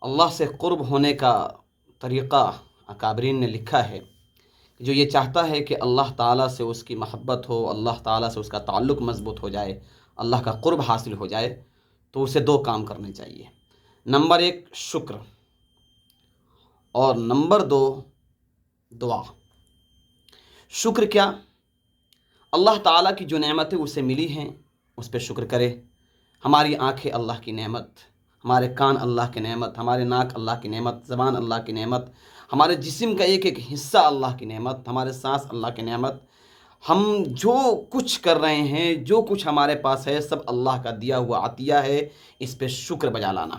اللہ سے قرب ہونے کا طریقہ اکابرین نے لکھا ہے کہ جو یہ چاہتا ہے کہ اللہ تعالیٰ سے اس کی محبت ہو، اللہ تعالیٰ سے اس کا تعلق مضبوط ہو جائے، اللہ کا قرب حاصل ہو جائے، تو اسے دو کام کرنے چاہیے۔ نمبر ایک شکر، اور نمبر دو دعا۔ شکر کیا؟ اللہ تعالیٰ کی جو نعمتیں اسے ملی ہیں اس پہ شکر کرے۔ ہماری آنکھیں اللہ کی نعمت، ہمارے کان اللہ کی نعمت، ہمارے ناک اللہ کی نعمت، زبان اللہ کی نعمت، ہمارے جسم کا ایک ایک حصہ اللہ کی نعمت، ہمارے سانس اللہ کی نعمت۔ ہم جو کچھ کر رہے ہیں، جو کچھ ہمارے پاس ہے، سب اللہ کا دیا ہوا عطیہ ہے۔ اس پہ شکر بجا لانا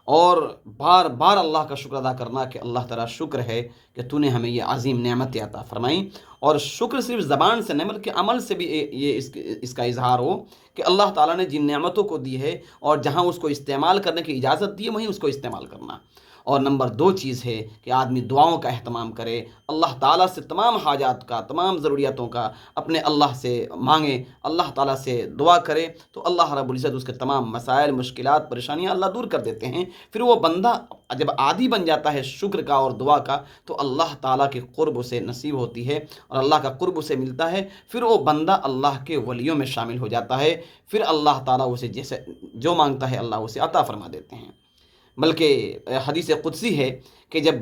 اور بار بار اللہ کا شکر ادا کرنا کہ اللہ تعالیٰ شکر ہے کہ تو نے ہمیں یہ عظیم نعمت عطا فرمائی۔ اور شکر صرف زبان سے نہیں بلکہ عمل سے بھی یہ اس کا اظہار ہو کہ اللہ تعالیٰ نے جن نعمتوں کو دی ہے اور جہاں اس کو استعمال کرنے کی اجازت دی ہے وہیں اس کو استعمال کرنا۔ اور نمبر دو چیز ہے کہ آدمی دعاؤں کا اہتمام کرے، اللہ تعالیٰ سے تمام حاجات کا، تمام ضروریاتوں کا اپنے اللہ سے مانگے، اللہ تعالیٰ سے دعا کرے، تو اللہ رب العزت اس کے تمام مسائل، مشکلات، پریشانیاں اللہ دور کر دیتے ہیں۔ پھر وہ بندہ جب عادی بن جاتا ہے شکر کا اور دعا کا، تو اللہ تعالیٰ کی قرب اسے نصیب ہوتی ہے اور اللہ کا قرب اسے ملتا ہے۔ پھر وہ بندہ اللہ کے ولیوں میں شامل ہو جاتا ہے، پھر اللہ تعالیٰ اسے جیسے جو مانگتا ہے اللہ اسے عطا فرما دیتے ہیں۔ بلکہ حدیث قدسی ہے کہ جب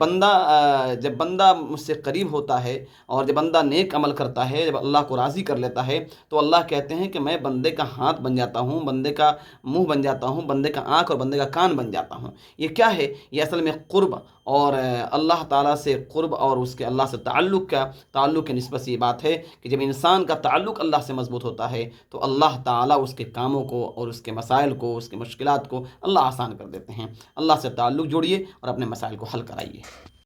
بندہ مجھ سے قریب ہوتا ہے اور جب بندہ نیک عمل کرتا ہے، جب اللہ کو راضی کر لیتا ہے، تو اللہ کہتے ہیں کہ میں بندے کا ہاتھ بن جاتا ہوں، بندے کا منہ بن جاتا ہوں، بندے کا آنکھ اور بندے کا کان بن جاتا ہوں۔ یہ کیا ہے؟ یہ اصل میں قرب اور اللہ تعالیٰ سے قرب اور اس کے اللہ سے تعلق کی نسبت سے یہ بات ہے کہ جب انسان کا تعلق اللہ سے مضبوط ہوتا ہے تو اللہ تعالیٰ اس کے کاموں کو اور اس کے مسائل کو، اس کے مشکلات کو اللہ آسان کر دیتے ہیں۔ اللہ سے تعلق جوڑیے اور اپنے مسائل کو حل کرائیے۔